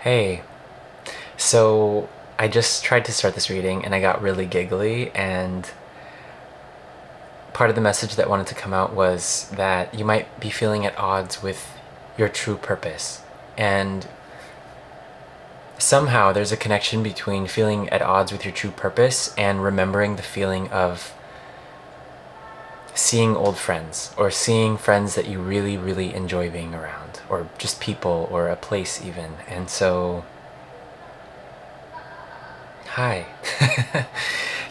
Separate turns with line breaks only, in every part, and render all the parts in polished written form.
Hey, so I just tried to start this reading and I got really giggly, and part of the message that wanted to come out was that you might be feeling at odds with your true purpose. And somehow there's a connection between feeling at odds with your true purpose and remembering the feeling of seeing old friends or seeing friends that you really, really enjoy being around, or just people or a place even. And so hi.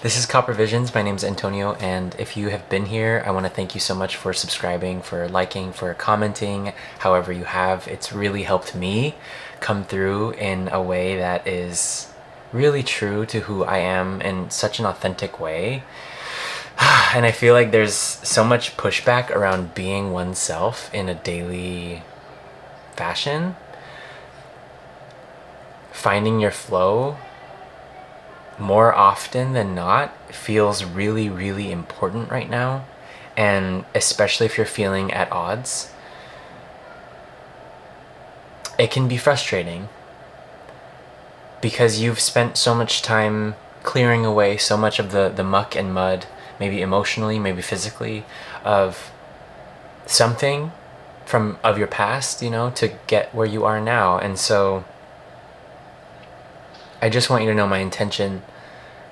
This is Copper Visions. My name is Antonio, and if you have been here, I want to thank you so much for subscribing, for liking, for commenting, however you have. It's really helped me come through in a way that is really true to who I am in such an authentic way. And I feel like there's so much pushback around being oneself in a daily fashion. Finding your flow more often than not feels really, really important right now. And especially if you're feeling at odds, it can be frustrating because you've spent so much time clearing away so much of the muck and mud, maybe emotionally, maybe physically, of something of your past, to get where you are now. And so I just want you to know my intention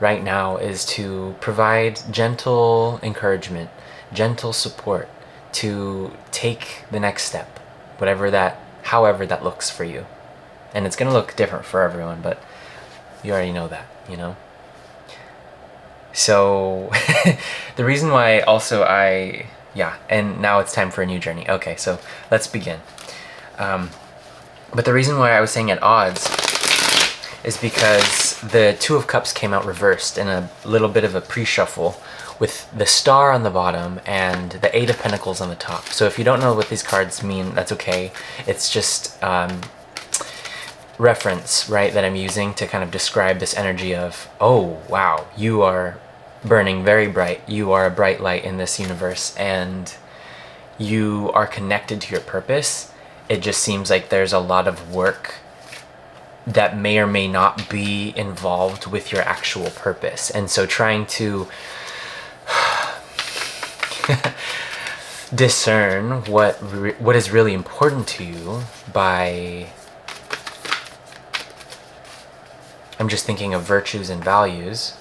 right now is to provide gentle encouragement, gentle support to take the next step, however that looks for you. And it's going to look different for everyone, but you already know that. So the reason why also and now it's time for a new journey. Okay, so let's begin. But the reason why I was saying at odds is because the Two of Cups came out reversed in a little bit of a pre-shuffle with the Star on the bottom and the Eight of Pentacles on the top. So if you don't know what these cards mean, that's okay. It's just reference, right, that I'm using to kind of describe this energy of, oh, wow, you are burning very bright. You are a bright light in this universe, and you are connected to your purpose. It just seems like there's a lot of work that may or may not be involved with your actual purpose. And so trying to discern what is really important to you by, I'm just thinking of virtues and values,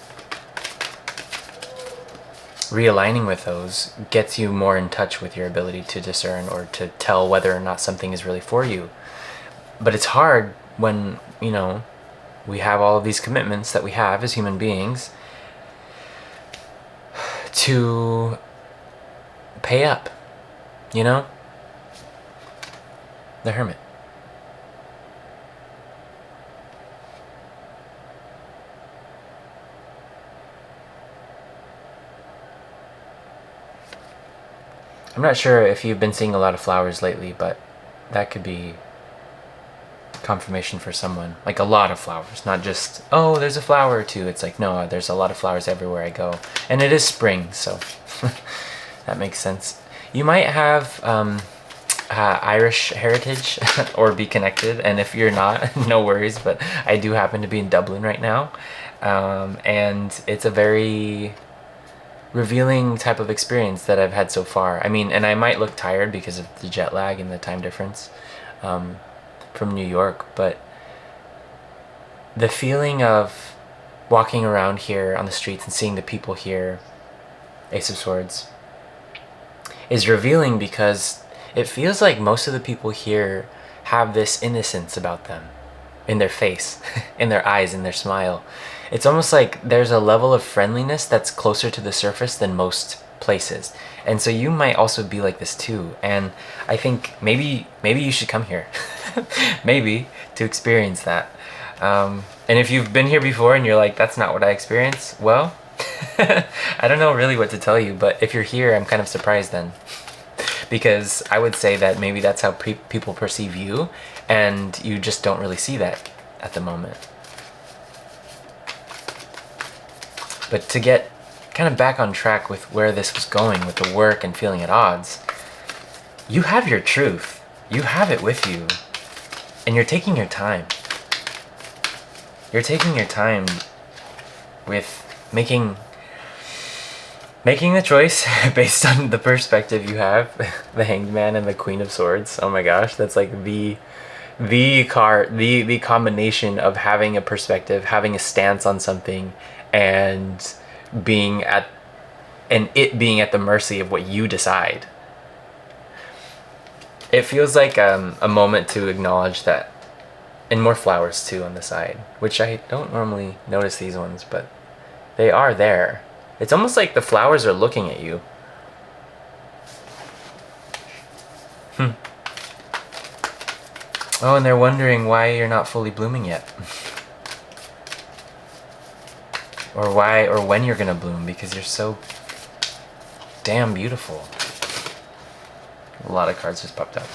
realigning with those gets you more in touch with your ability to discern or to tell whether or not something is really for you. But it's hard when, we have all of these commitments that we have as human beings to pay up, the Hermit. I'm not sure if you've been seeing a lot of flowers lately, but that could be confirmation for someone. Like a lot of flowers, not just, oh, there's a flower or two. It's like, no, there's a lot of flowers everywhere I go. And it is spring, so that makes sense. You might have Irish heritage or be connected, and if you're not, no worries, but I do happen to be in Dublin right now. And it's a very revealing type of experience that I've had so far. I mean, and I might look tired because of the jet lag and the time difference from New York, but the feeling of walking around here on the streets and seeing the people here, Ace of Swords, is revealing because it feels like most of the people here have this innocence about them, in their face, in their eyes, in their smile. It's almost like there's a level of friendliness that's closer to the surface than most places. And so you might also be like this too. And I think maybe you should come here, maybe, to experience that. And if you've been here before and you're like, that's not what I experience, well, I don't know really what to tell you, but if you're here, I'm kind of surprised then. Because I would say that maybe that's how people perceive you, and you just don't really see that at the moment. But to get kind of back on track with where this was going with the work and feeling at odds, you have your truth. You have it with you. And you're taking your time. You're taking your time with making the choice based on the perspective you have. The Hanged Man and the Queen of Swords. Oh my gosh, that's like the combination of having a perspective, having a stance on something, and it being at the mercy of what you decide. It feels like a moment to acknowledge that. And more flowers too on the side, which I don't normally notice these ones, but they are there. It's almost like the flowers are looking at you. Oh, and they're wondering why you're not fully blooming yet. Or why, or when you're gonna bloom, because you're so damn beautiful. A lot of cards just popped up.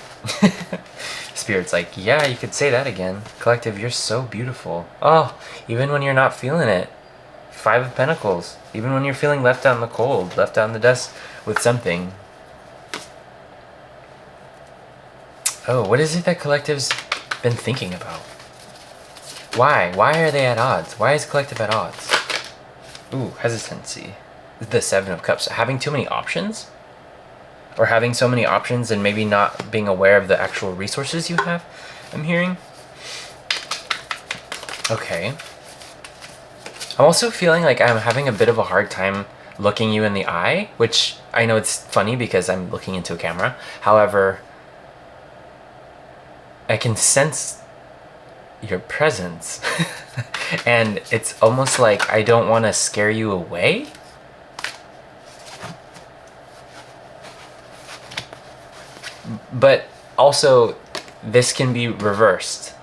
Spirit's like, yeah, you could say that again. Collective, you're so beautiful. Oh, even when you're not feeling it. 5 of Pentacles. Even when you're feeling left out in the cold, left out in the dust with something. Oh, what is it that Collective's been thinking about? Why? Why are they at odds? Why is Collective at odds? Ooh, hesitancy. The 7 of Cups. Having too many options? Or having so many options and maybe not being aware of the actual resources you have, I'm hearing. Okay. I'm also feeling like I'm having a bit of a hard time looking you in the eye, which I know it's funny because I'm looking into a camera. However, I can sense your presence. And it's almost like I don't want to scare you away. But also, this can be reversed.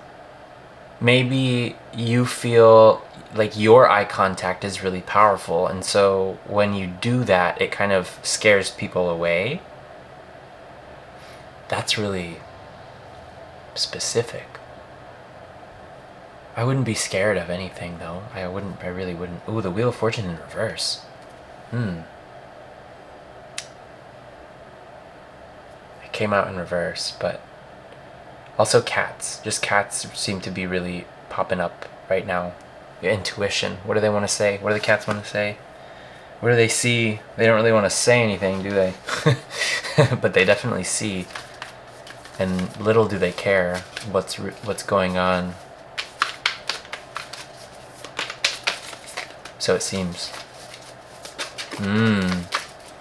Maybe you feel like your eye contact is really powerful, and so when you do that, it kind of scares people away. That's really specific. I wouldn't be scared of anything, though. I really wouldn't. Ooh, the Wheel of Fortune in reverse. Came out in reverse, but also cats. Just cats seem to be really popping up right now. Your intuition. What do they want to say? What do the cats want to say? What do they see? They don't really want to say anything, do they? But they definitely see. And little do they care what's going on. So it seems.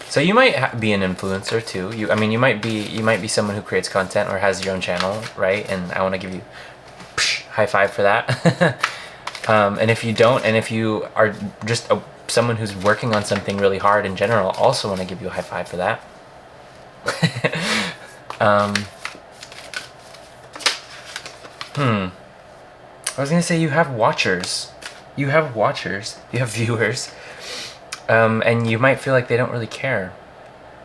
So you might be an influencer too. You might be someone who creates content or has your own channel, right? And I want to give you high five for that. And if you don't, and if you are just someone who's working on something really hard in general, also want to give you a high five for that. I was gonna say you have watchers. You have viewers. And you might feel like they don't really care.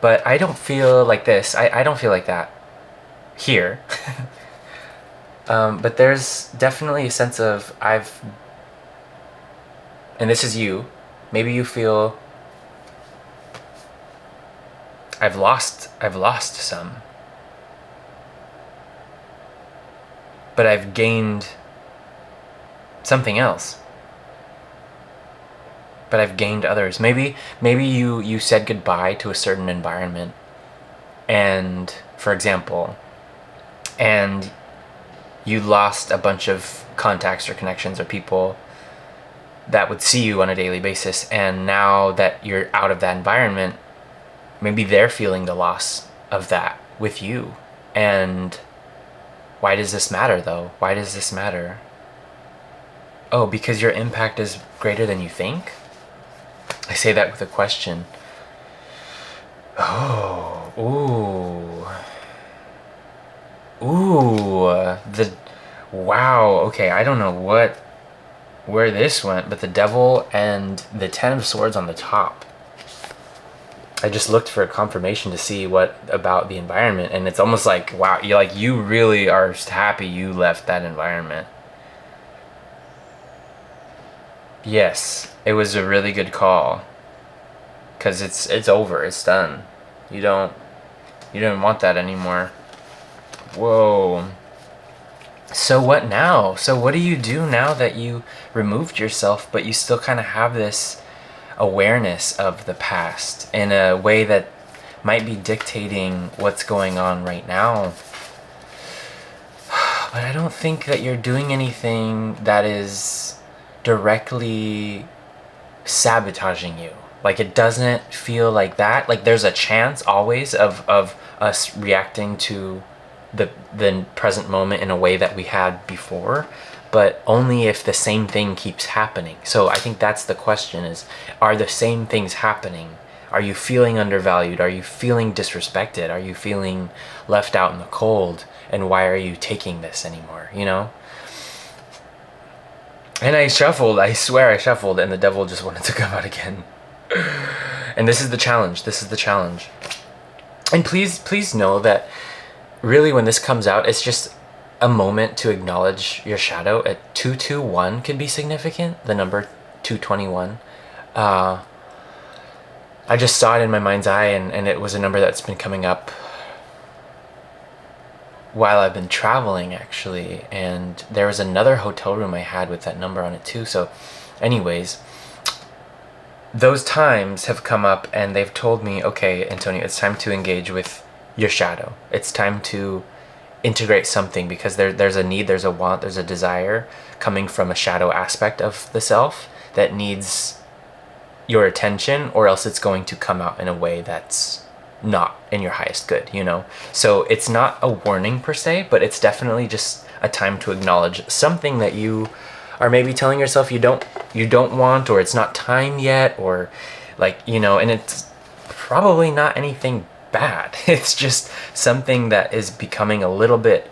But I don't feel like this. I don't feel like that here. But there's definitely a sense of and this is you, maybe you feel I've lost some. But I've gained something else. But I've gained others. Maybe you said goodbye to a certain environment, and for example, and you lost a bunch of contacts or connections or people that would see you on a daily basis, and now that you're out of that environment, maybe they're feeling the loss of that with you. And why does this matter though? Why does this matter? Oh, because your impact is greater than you think? I say that with a question. Oh, wow, okay, I don't know where this went, but the Devil and the 10 of Swords on the top. I just looked for a confirmation to see what about the environment, and it's almost like, wow, you really are happy you left that environment. Yes, it was a really good call. Cause it's over, it's done. You don't want that anymore. Whoa. So what now? So what do you do now that you removed yourself, but you still kind of have this awareness of the past in a way that might be dictating what's going on right now? But I don't think that you're doing anything that is directly sabotaging you. Like, it doesn't feel like that. Like, there's a chance always of us reacting to the present moment in a way that we had before, but only if the same thing keeps happening. So I think that's the question, is, are the same things happening? Are you feeling undervalued? Are you feeling disrespected? Are you feeling left out in the cold? And why are you taking this anymore, you know? And I shuffled, I swear I shuffled, and the devil just wanted to come out again. And this is the challenge. This is the challenge. And please know that really when this comes out, it's just a moment to acknowledge your shadow. At 221 can be significant, the number 221. I just saw it in my mind's eye, and it was a number that's been coming up while I've been traveling, actually. And there was another hotel room I had with that number on it too. So anyways, those times have come up and they've told me, okay, Antonio, it's time to engage with your shadow. It's time to integrate something, because there's a need, there's a want, there's a desire coming from a shadow aspect of the self that needs your attention, or else it's going to come out in a way that's not in your highest good, you know? So it's not a warning per se, but it's definitely just a time to acknowledge something that you are maybe telling yourself you don't want, or it's not time yet, or like, you know, and it's probably not anything bad. It's just something that is becoming a little bit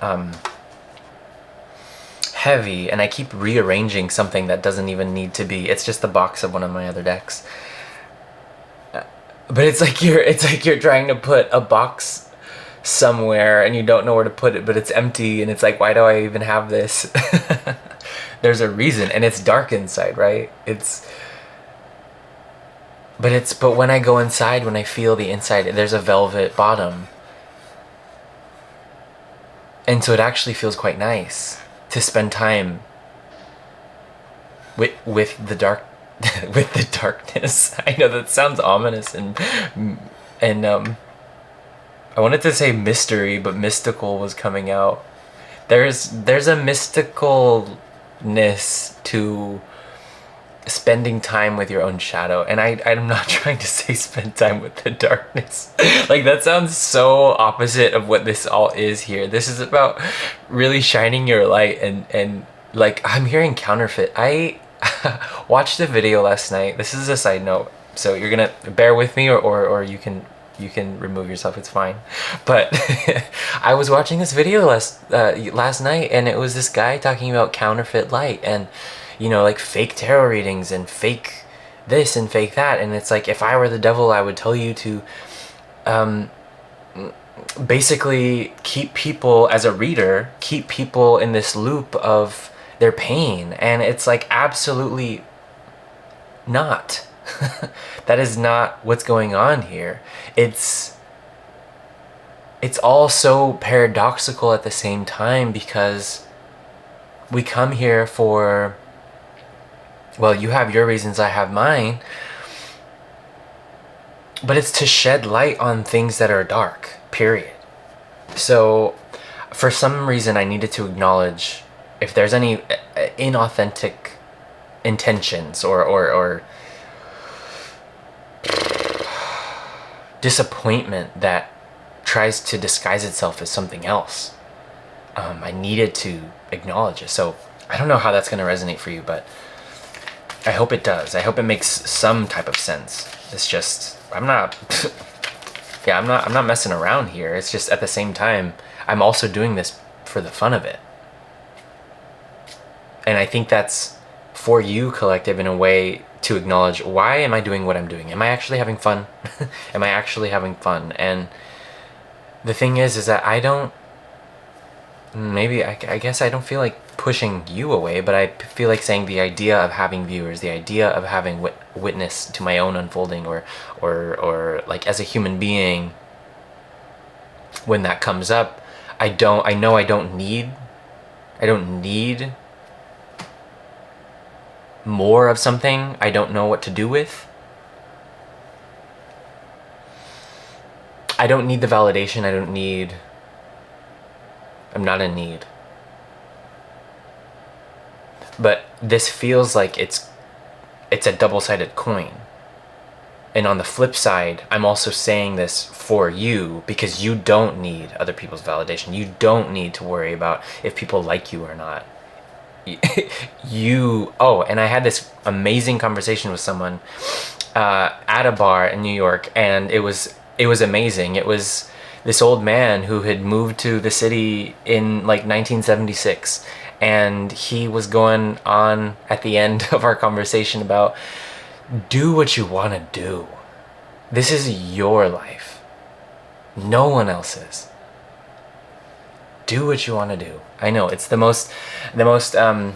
heavy, and I keep rearranging something that doesn't even need to be. It's just the box of one of my other decks. But it's like you're trying to put a box somewhere and you don't know where to put it, but it's empty, and it's like, why do I even have this? There's a reason, and it's dark inside, right? But when I go inside, when I feel the inside, there's a velvet bottom. And so it actually feels quite nice to spend time with the dark with the darkness. I know that sounds ominous, and I wanted to say mystery, but mystical was coming out. There's a mysticalness to spending time with your own shadow, and I'm not trying to say spend time with the darkness. Like, that sounds so opposite of what this all is here. This is about really shining your light, and like, I'm hearing counterfeit. I watched a video last night. This is a side note, so you're gonna bear with me, or you can remove yourself, it's fine. But I was watching this video last night, and it was this guy talking about counterfeit light, and, you know, like fake tarot readings and fake this and fake that. And it's like, if I were the devil, I would tell you to basically keep people, as a reader, keep people in this loop of their pain. And it's like, absolutely not. That is not what's going on here. It's all so paradoxical at the same time, because we come here for, well, you have your reasons, I have mine, but it's to shed light on things that are dark, period. So for some reason, I needed to acknowledge if there's any inauthentic intentions or disappointment that tries to disguise itself as something else. I needed to acknowledge it. So I don't know how that's going to resonate for you, but I hope it does. I hope it makes some type of sense. It's just, I'm not messing around here. It's just, at the same time, I'm also doing this for the fun of it. And I think that's for you, collective, in a way, to acknowledge, why am I doing what I'm doing? Am I actually having fun? Am I actually having fun? And the thing is that I don't, maybe, I guess I don't feel like pushing you away, but I feel like saying the idea of having viewers, the idea of having witness to my own unfolding, or like, as a human being, when that comes up, I know I don't need I don't need more of something I don't know what to do with. I don't need the validation. I'm not in need. But this feels like it's a double-sided coin. And on the flip side, I'm also saying this for you because you don't need other people's validation. You don't need to worry about if people like you or not. And I had this amazing conversation with someone at a bar in New York, and it was amazing. It was this old man who had moved to the city in like 1976, and he was going on at the end of our conversation about, do what you want to do. This is your life. No one else's. Do what you want to do. I know it's the most I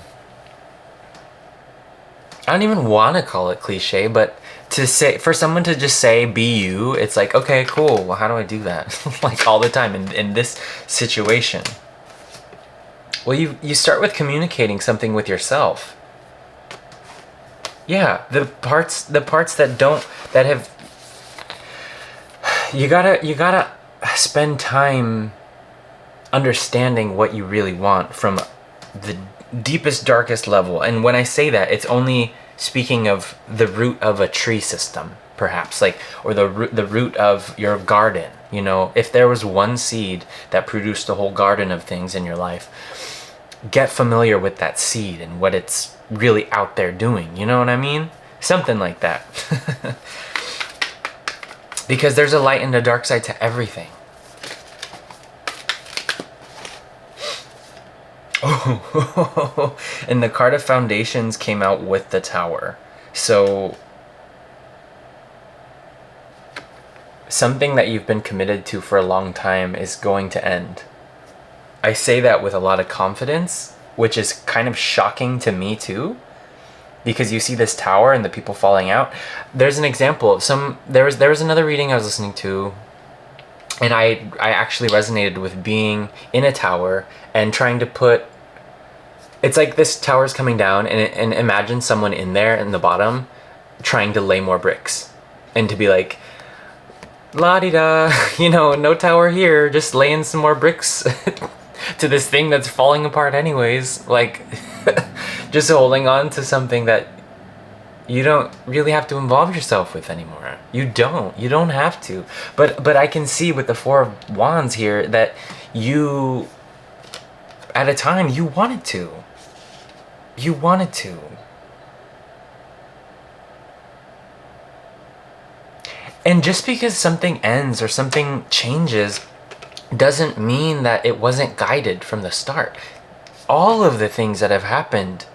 don't even want to call it cliche, but to say, for someone to just say be you, it's like, okay, cool, well, how do I do that? Like all the time in this situation. Well, you start with communicating something with yourself. Yeah, the parts that have, you gotta spend time understanding what you really want from the deepest, darkest level. And when I say that, it's only speaking of the root of a tree system, perhaps, like, or the root of your garden. You know, if there was one seed that produced a whole garden of things in your life, get familiar with that seed and what it's really out there doing. You know what I mean? Something like that. Because there's a light and a dark side to everything. Oh, and the card of foundations came out with the tower. So something that you've been committed to for a long time is going to end. I say that with a lot of confidence, which is kind of shocking to me too, because you see this tower and the people falling out. There's an example of there was another reading I was listening to, and I actually resonated with being in a tower and trying to put, it's like this tower's coming down, and imagine someone in there in the bottom trying to lay more bricks, and to be like, la-di-da, you know, no tower here, just laying some more bricks to this thing that's falling apart anyways. Like, just holding on to something that you don't really have to involve yourself with anymore. You don't have to. But I can see with the Four of Wands here that you, at a time, you wanted to. You wanted to. And just because something ends or something changes doesn't mean that it wasn't guided from the start. All of the things that have happened,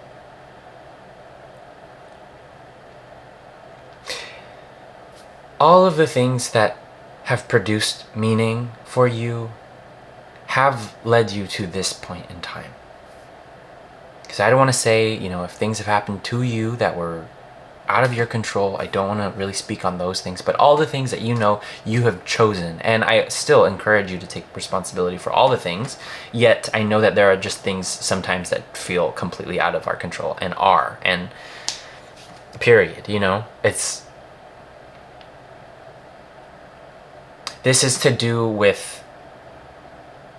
all of the things that have produced meaning for you have led you to this point in time. Because I don't want to say, you know, if things have happened to you that were out of your control, I don't want to really speak on those things, but all the things that you know you have chosen. And I still encourage you to take responsibility for all the things, yet I know that there are just things sometimes that feel completely out of our control, and period, you know. This is to do with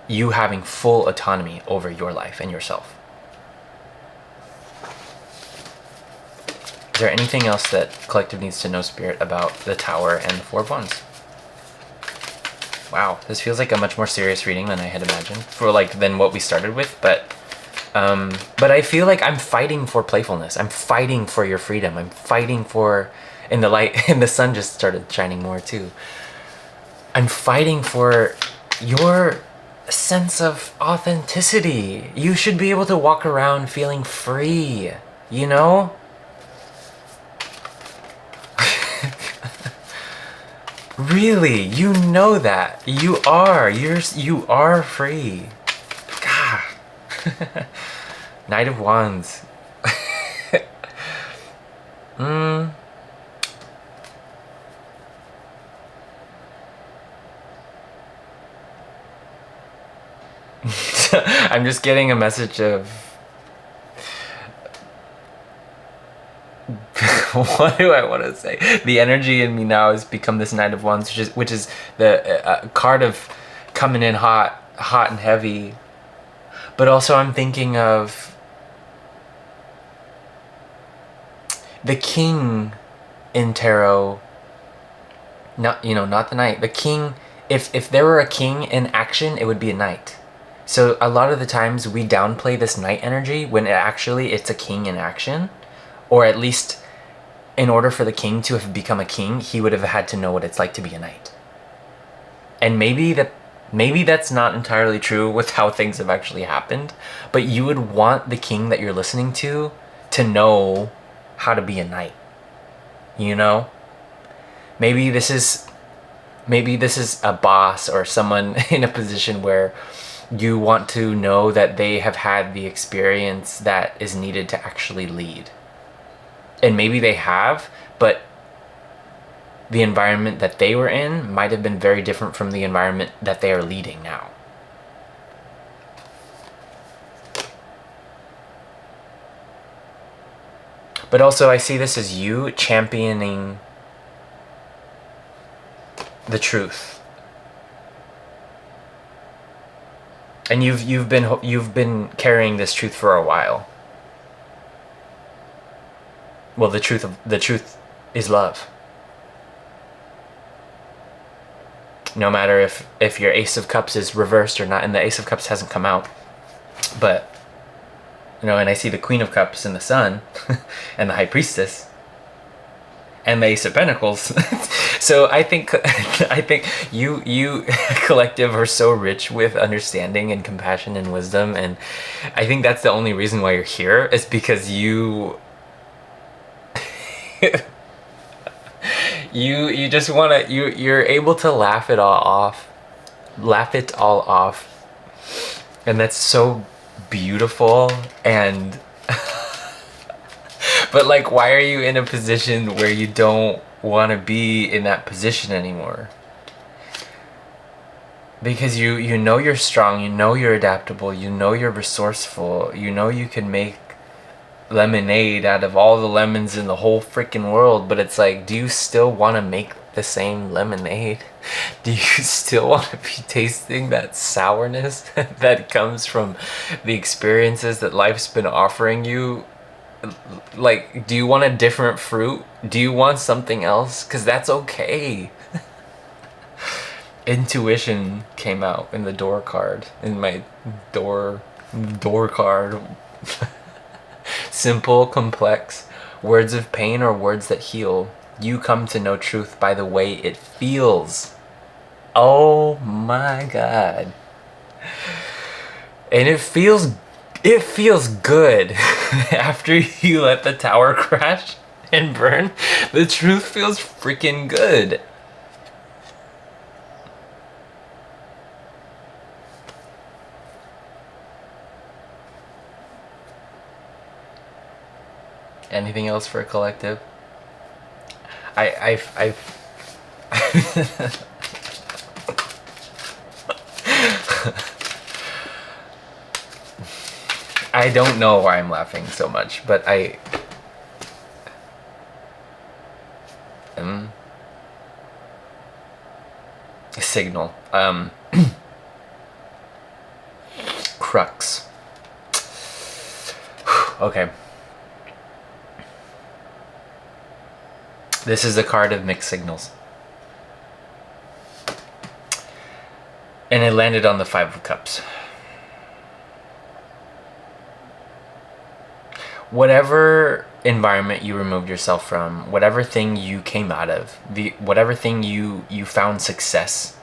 you having full autonomy over your life and yourself. Is there anything else that Collective needs to know, Spirit, about the Tower and the Four of Wands? Wow, this feels like a much more serious reading than I had imagined, than what we started with, but I feel like I'm fighting for playfulness. I'm fighting for your freedom. I'm fighting for, and the light and the sun just started shining more too. I'm fighting for your sense of authenticity. You should be able to walk around feeling free, you know? Really, you know that. You are free. God. Knight of Wands. I'm just getting a message of what do I want to say? The energy in me now has become this Knight of Wands, which is the card of coming in hot and heavy. But also I'm thinking of the king in tarot. Not the knight. The king. If there were a king in action, it would be a knight. So a lot of the times we downplay this knight energy when it's a king in action, or at least in order for the king to have become a king, he would have had to know what it's like to be a knight. And maybe that's not entirely true with how things have actually happened, but you would want the king that you're listening to know how to be a knight. You know? Maybe this is a boss or someone in a position where you want to know that they have had the experience that is needed to actually lead. And maybe they have, but the environment that they were in might have been very different from the environment that they are leading now. But also I see this as you championing the truth. And you've been carrying this truth for a while. Well, the truth is love. No matter if your Ace of Cups is reversed or not, and the Ace of Cups hasn't come out, but and I see the Queen of Cups and the Sun and the High Priestess and the Ace of Pentacles. So I think you collective are so rich with understanding and compassion and wisdom, and I think that's the only reason why you're here, is because you just want to you're able to laugh it all off, and that's so beautiful. And but like, why are you in a position where you don't want to be in that position anymore? Because you know you're strong, you know you're adaptable, you know you're resourceful, you know you can make lemonade out of all the lemons in the whole freaking world. But it's like, do you still want to make the same lemonade? Do you still want to be tasting that sourness that comes from the experiences that life's been offering you? Like, do you want a different fruit? Do you want something else? Because that's okay. Intuition came out in the door card, in my door card. Simple, complex, words of pain or words that heal. You come to know truth by the way it feels. Oh my God. And it feels good. After you let the tower crash and burn, the truth feels freaking good. Anything else for a collective? I don't know why I'm laughing so much, but signal. Crux. Okay. This is a card of mixed signals. And it landed on the Five of Cups. Whatever environment you removed yourself from, whatever thing you came out of, whatever thing you found success.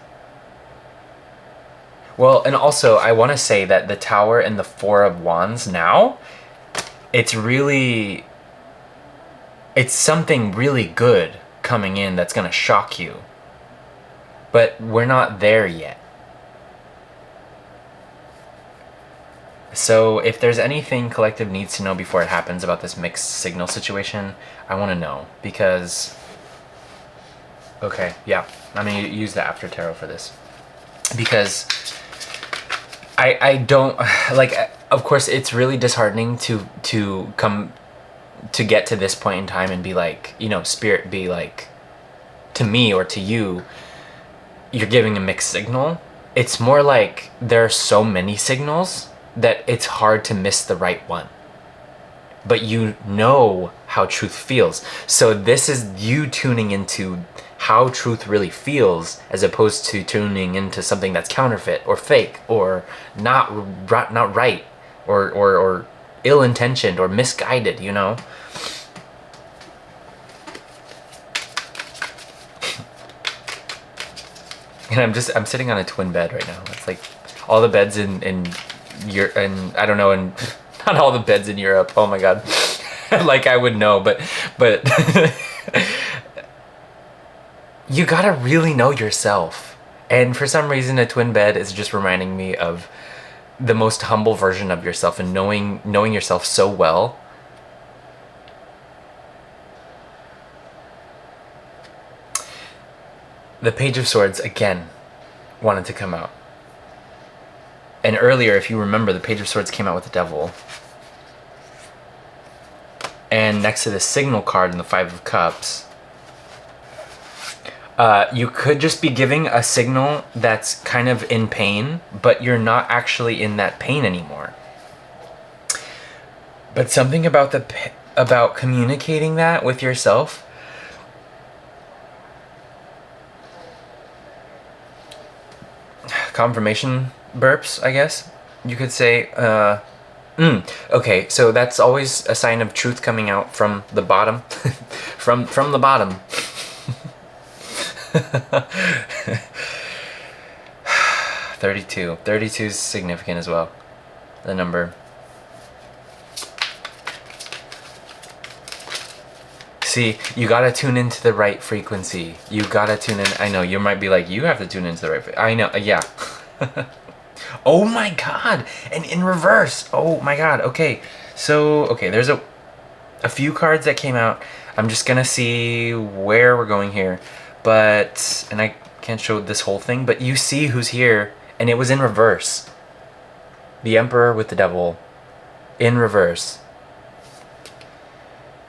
Well, and also I want to say that the Tower and the Four of Wands now, it's something really good coming in that's going to shock you. But we're not there yet. So if there's anything collective needs to know before it happens about this mixed signal situation, I want to know. Because, okay, yeah, I'm going to use the After Tarot for this. Because I don't like. Of course, it's really disheartening to come to get to this point in time and be like, spirit be like, to me or to you, you're giving a mixed signal. It's more like there are so many signals that it's hard to miss the right one. But you know how truth feels. So this is you tuning into how truth really feels, as opposed to tuning into something that's counterfeit or fake or not right or ill-intentioned or misguided, And I'm sitting on a twin bed right now. It's like all the beds in Europe, and I don't know, and not all the beds in Europe. Oh my god. Like I would know, but you gotta really know yourself. And for some reason, a twin bed is just reminding me of the most humble version of yourself, and knowing yourself so well. The Page of Swords, again, wanted to come out. And earlier, if you remember, the Page of Swords came out with the Devil. And next to the Signal card in the Five of Cups, you could just be giving a signal that's kind of in pain, but you're not actually in that pain anymore. But something about communicating that with yourself, confirmation burps, I guess you could say. Okay, so that's always a sign of truth coming out from the bottom. from the bottom. 32 is significant as well, the number. See, you gotta tune into the right frequency. You gotta tune in. I know you might be like, you have to tune into the right frequency. I know, yeah. Oh my god, and in reverse. Oh my god. Okay, so there's a few cards that came out. I'm just gonna see where we're going here, and I can't show this whole thing, but you see who's here, and it was in reverse. The Emperor with the Devil in reverse.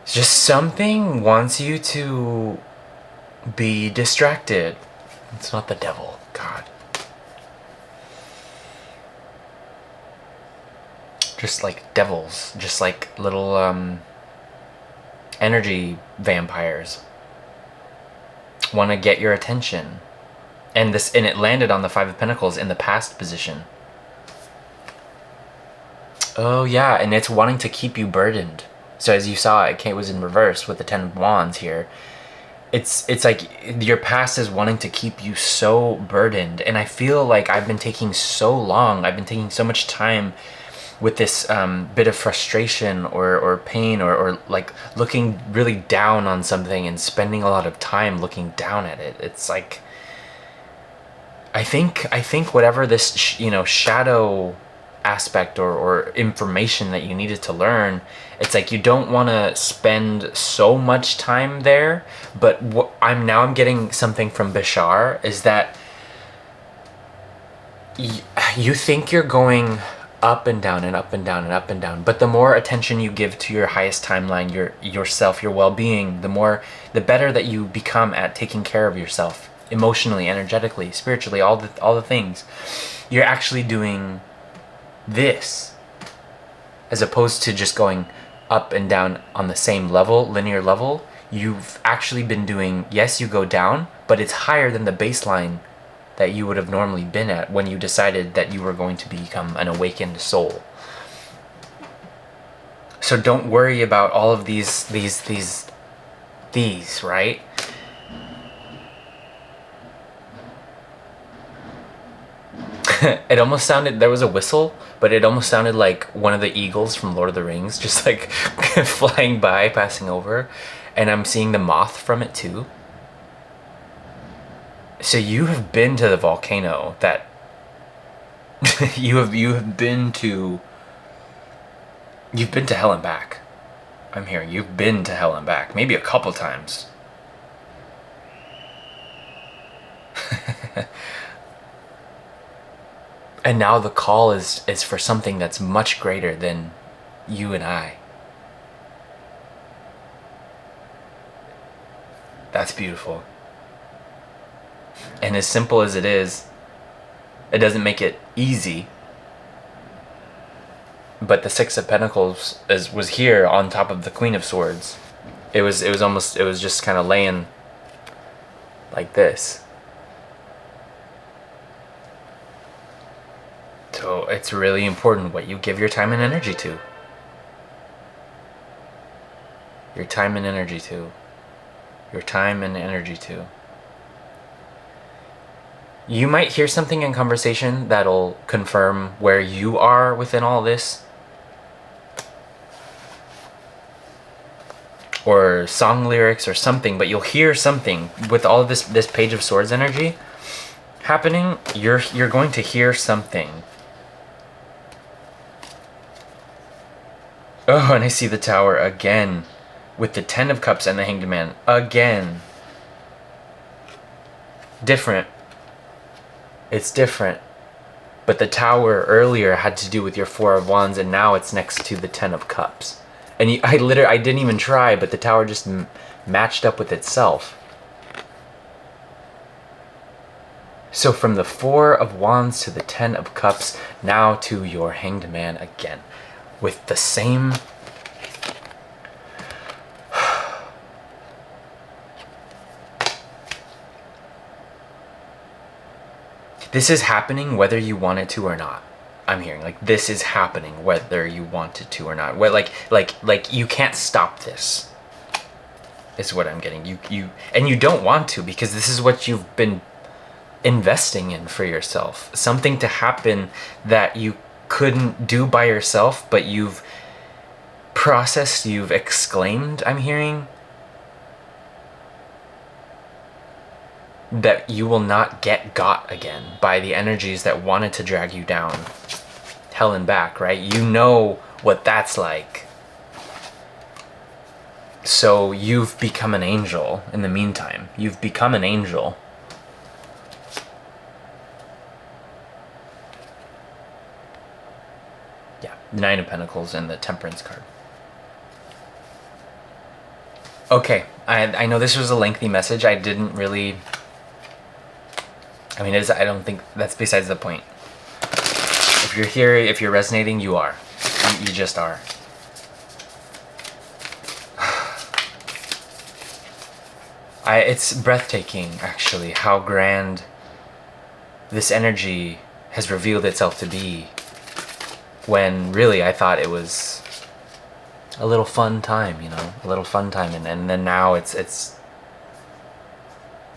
It's just something wants you to be distracted. It's not the devil. God. Just like devils, just like little energy vampires want to get your attention. And it landed on the Five of Pentacles in the past position. Oh yeah, and it's wanting to keep you burdened. So as you saw, it was in reverse with the Ten of Wands here. It's like your past is wanting to keep you so burdened. And I feel like I've been taking so much time with this bit of frustration or pain or like looking really down on something and spending a lot of time looking down at it. It's like, I think whatever this shadow aspect or information that you needed to learn, it's like you don't want to spend so much time there. But what I'm getting something from Bashar is that you think you're going up and down and up and down and up and down, but the more attention you give to your highest timeline, yourself, your well-being, the better that you become at taking care of yourself emotionally, energetically, spiritually, all the things. You're actually doing this as opposed to just going up and down on the same level, linear level. You've actually been doing, yes, you go down, but it's higher than the baseline that you would have normally been at when you decided that you were going to become an awakened soul. So don't worry about all of these, right? It almost sounded, there was a whistle, but it almost sounded like one of the eagles from Lord of the Rings, just like flying by, passing over. And I'm seeing the moth from it too. So you have been to the volcano that you have been to hell and back. I'm hearing you've been to hell and back, maybe a couple times. And now the call is for something that's much greater than you and I. That's beautiful. And as simple as it is, it doesn't make it easy. But the Six of Pentacles was here on top of the Queen of Swords. It was just kind of laying like this. So it's really important what you give your time and energy to. Your time and energy to. Your time and energy to. You might hear something in conversation that'll confirm where you are within all this. Or song lyrics or something, but you'll hear something with all of this Page of Swords energy happening. You're going to hear something. Oh, and I see the Tower again with the Ten of Cups and the Hanged Man again. Different. It's different. But the Tower earlier had to do with your Four of Wands, and now it's next to the Ten of Cups. And I didn't even try, but the Tower just matched up with itself. So from the Four of Wands to the Ten of Cups, now to your Hanged Man again. With the same... This is happening whether you want it to or not. I'm hearing like this is happening whether you want it to or not. Like you can't stop this. Is what I'm getting. You don't want to, because this is what you've been investing in for yourself. Something to happen that you couldn't do by yourself, but you've processed, you've exclaimed, I'm hearing, that you will not get got again by the energies that wanted to drag you down hell and back, right? You know what that's like. So you've become an angel in the meantime. You've become an angel. Yeah, the Nine of Pentacles and the Temperance card. Okay, I know this was a lengthy message. I didn't really... I mean, I don't think that's besides the point. If you're here, if you're resonating, you are. You just are. It's breathtaking, actually, how grand this energy has revealed itself to be, when really I thought it was a little fun time, you know, a little fun time, and then now it's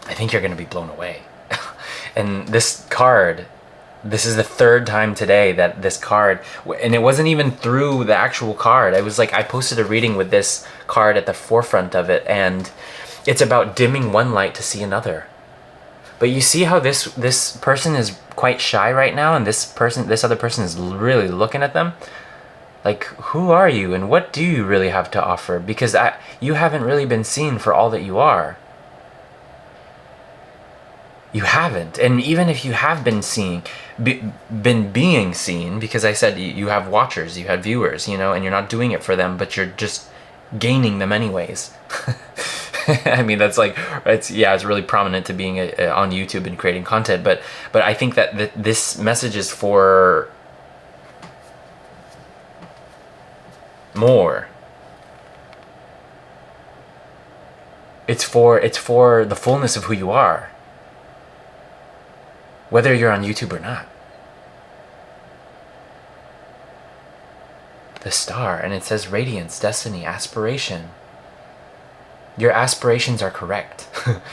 I think you're going to be blown away. And this card, this is the third time today that this card, and it wasn't even through the actual card. It was like I posted a reading with this card at the forefront of it, and it's about dimming one light to see another. But you see how this person is quite shy right now, and this other person is really looking at them. Like, who are you, and what do you really have to offer? Because you haven't really been seen for all that you are. You haven't. And even if you have been being seen, because I said you have watchers, you have viewers, you know, and you're not doing it for them, but you're just gaining them anyways. I mean, that's like, it's really prominent to being on YouTube and creating content, but I think that this message is for more. It's for the fullness of who you are, whether you're on YouTube or not. The star, and it says radiance, destiny, aspiration. Your aspirations are correct.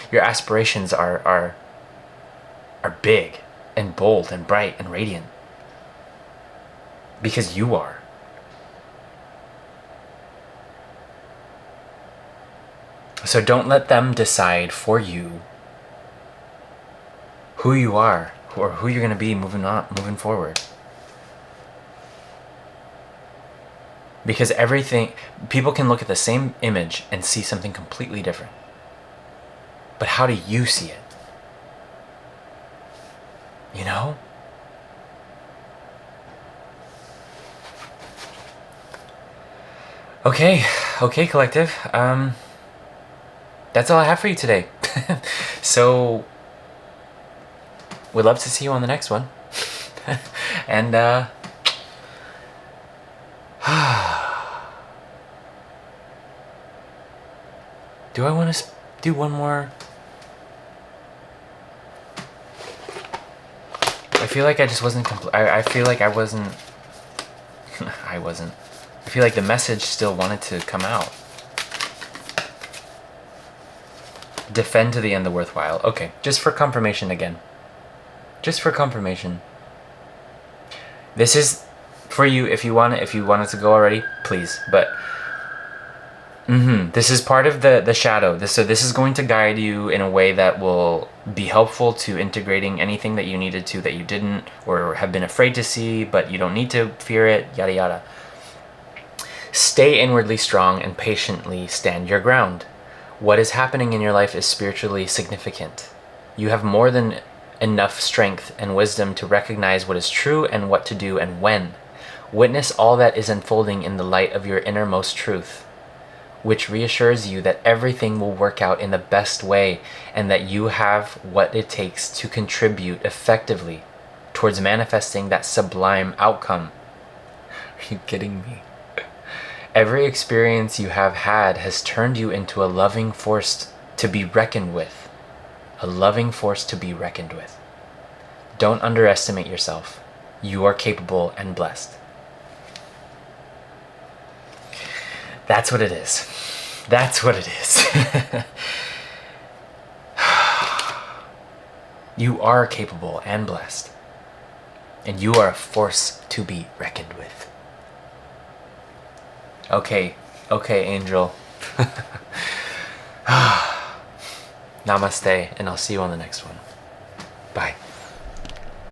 Your aspirations are big and bold and bright and radiant, because you are. So don't let them decide for you who you are, or who you're going to be moving forward. Because people can look at the same image and see something completely different. But how do you see it? You know? Okay, okay, collective. That's all I have for you today. So, we'd love to see you on the next one. And, do I want to do one more? I feel like I just wasn't I feel like I wasn't. I feel like the message still wanted to come out. Defend to the end the worthwhile. Okay, just for confirmation again. Just for confirmation. This is for you if you want it. If you want it to go already, please. But this is part of the shadow. So this is going to guide you in a way that will be helpful to integrating anything that you needed to that you didn't or have been afraid to see, but you don't need to fear it. Yada yada. Stay inwardly strong and patiently stand your ground. What is happening in your life is spiritually significant. You have more than enough strength and wisdom to recognize what is true and what to do and when. Witness all that is unfolding in the light of your innermost truth, which reassures you that everything will work out in the best way and that you have what it takes to contribute effectively towards manifesting that sublime outcome. Are you kidding me? Every experience you have had has turned you into a loving force to be reckoned with. A loving force to be reckoned with. Don't underestimate yourself. You are capable and blessed. That's what it is. That's what it is. You are capable and blessed. And you are a force to be reckoned with. Okay, angel. Namaste, and I'll see you on the next one. Bye.